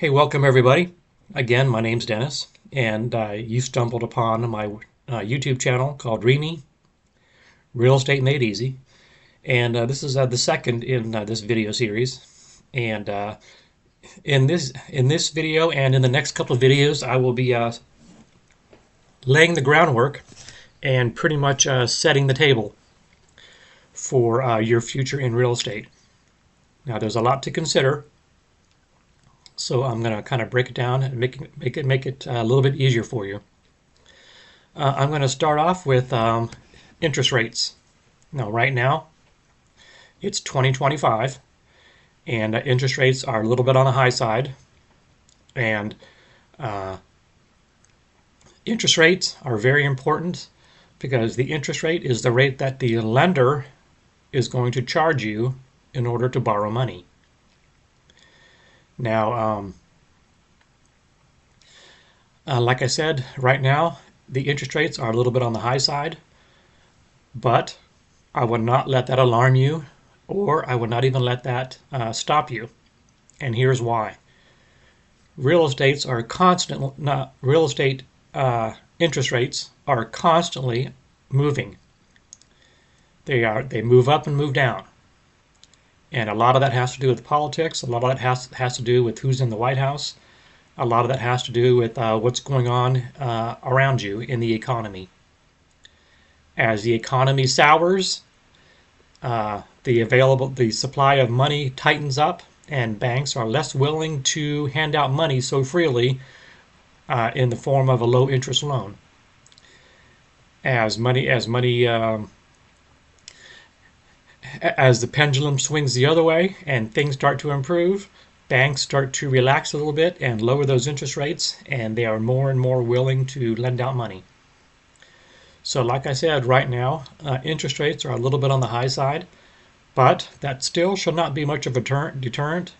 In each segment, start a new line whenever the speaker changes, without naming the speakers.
Hey, welcome everybody. Again, my name's Dennis, and you stumbled upon my YouTube channel called REME, Real Estate Made Easy. And this is the second in this video series. And in this video and in the next couple of videos, I will be laying the groundwork and pretty much setting the table for your future in real estate. Now, there's a lot to consider. So I'm going to kind of break it down and make it a little bit easier for you. I'm going to start off with interest rates. Now, right now, it's 2025, and interest rates are a little bit on the high side. And interest rates are very important because the interest rate is the rate that the lender is going to charge you in order to borrow money. Now, like I said, right now, the interest rates are a little bit on the high side, but I would not let that alarm you, or I would not even let that stop you. And here's why. Real estate interest rates are constantly moving. They move up and move down. And a lot of that has to do with politics. A lot of that has to do with who's in the White House. A lot of that has to do with what's going on around you in the economy. As the economy sours, the supply of money tightens up, and banks are less willing to hand out money so freely in the form of a low interest loan. As the pendulum swings the other way and things start to improve, banks start to relax a little bit and lower those interest rates, and they are more and more willing to lend out money. So like I said, right now, interest rates are a little bit on the high side, but that still should not be much of a deterrent,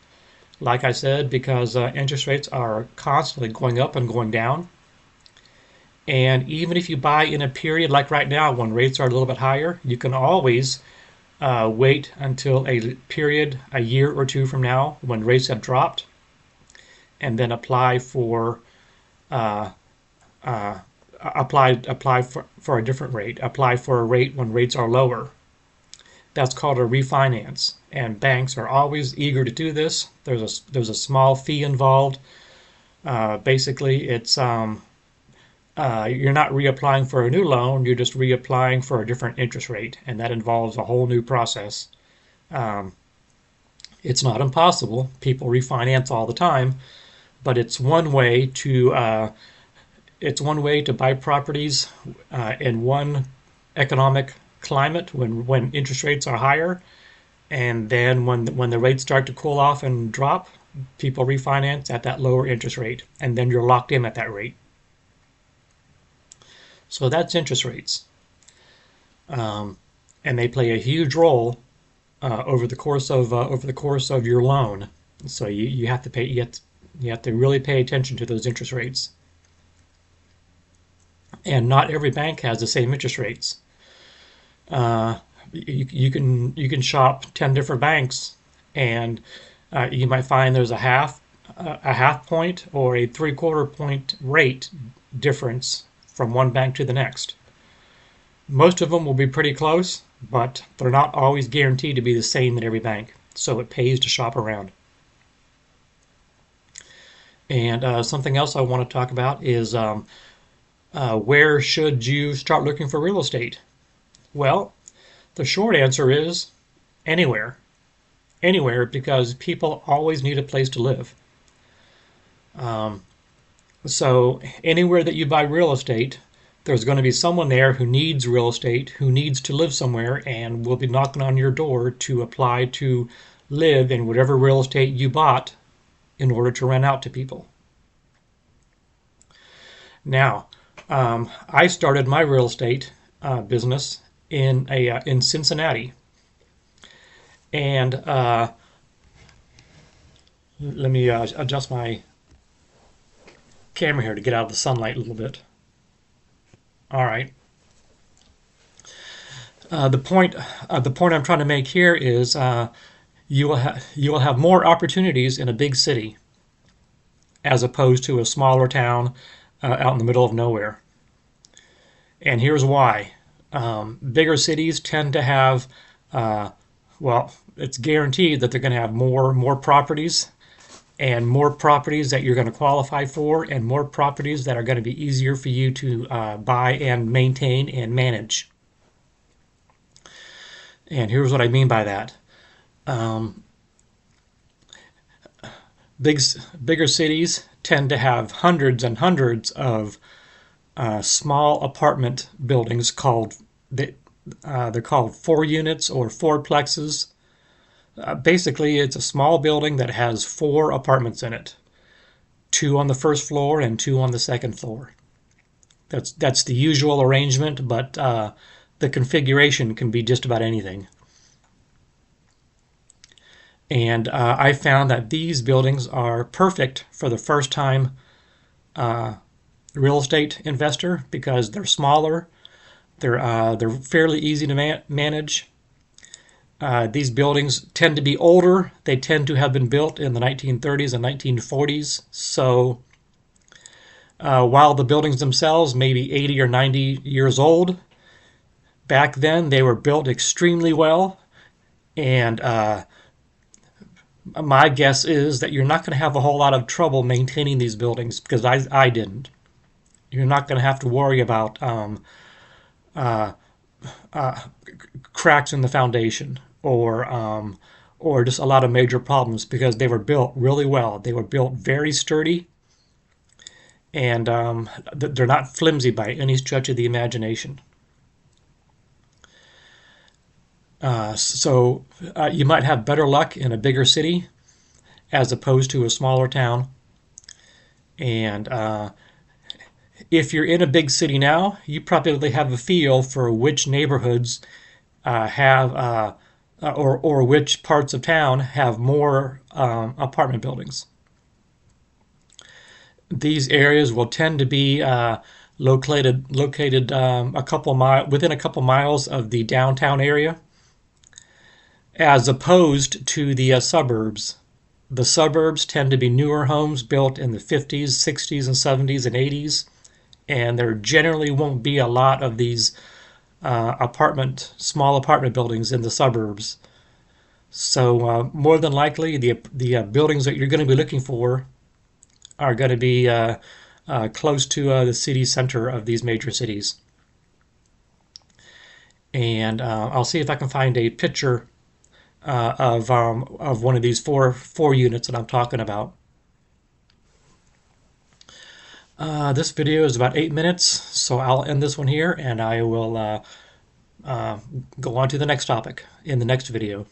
like I said, because interest rates are constantly going up and going down. And even if you buy in a period like right now when rates are a little bit higher, you can always wait until a period, a year or two from now, when rates have dropped, and then apply for a different rate. Apply for a rate when rates are lower. That's called a refinance, and banks are always eager to do this. There's a small fee involved. Basically, it's you're not reapplying for a new loan, you're just reapplying for a different interest rate, and that involves a whole new process. It's not impossible. People refinance all the time, but it's one way to buy properties in one economic climate when interest rates are higher, and then when the rates start to cool off and drop, people refinance at that lower interest rate, and then you're locked in at that rate. So that's interest rates, and they play a huge role over the course of your loan. So you have to really pay attention to those interest rates. And not every bank has the same interest rates. You can shop 10 different banks, and you might find there's a half point or a 3/4 point rate difference from one bank to the next. Most of them will be pretty close, but they're not always guaranteed to be the same at every bank, so it pays to shop around. And something else I want to talk about is where should you start looking for real estate? Well, the short answer is anywhere. Anywhere, because people always need a place to live. So anywhere that you buy real estate, there's going to be someone there who needs real estate, who needs to live somewhere, and will be knocking on your door to apply to live in whatever real estate you bought in order to rent out to people. Now, I started my real estate business in Cincinnati, and let me adjust my camera here to get out of the sunlight a little bit. All right. The point I'm trying to make here is you will have more opportunities in a big city. as opposed to a smaller town out in the middle of nowhere. And here's why. Bigger cities tend to have, well, it's guaranteed that they're going to have more properties, and more properties that you're going to qualify for, and more properties that are going to be easier for you to buy and maintain and manage. And here's what I mean by that. Bigger cities tend to have hundreds and hundreds of small apartment buildings called they're called 4 units or 4plexes. Basically, it's a small building that has 4 apartments in it, 2 on the first floor and 2 on the second floor. That's the usual arrangement, but the configuration can be just about anything. And I found that these buildings are perfect for the first-time real estate investor because they're smaller, they're fairly easy to manage. These buildings tend to be older. They tend to have been built in the 1930s and 1940s. So while the buildings themselves may be 80 or 90 years old, back then they were built extremely well. And my guess is that you're not going to have a whole lot of trouble maintaining these buildings because I didn't. You're not going to have to worry about cracks in the foundation or just a lot of major problems because they were built really well. They were built very sturdy, and they're not flimsy by any stretch of the imagination. So you might have better luck in a bigger city as opposed to a smaller town. And if you're in a big city now, you probably have a feel for which neighborhoods have or which parts of town have more apartment buildings. These areas will tend to be located within a couple miles of the downtown area, as opposed to the suburbs. The suburbs tend to be newer homes built in the 50s, 60s, and 70s and 80s, and there generally won't be a lot of these small apartment buildings in the suburbs. So more than likely, the buildings that you're going to be looking for are going to be close to the city center of these major cities. And I'll see if I can find a picture of one of these four units that I'm talking about. This video is about 8 minutes, so I'll end this one here, and I will go on to the next topic in the next video.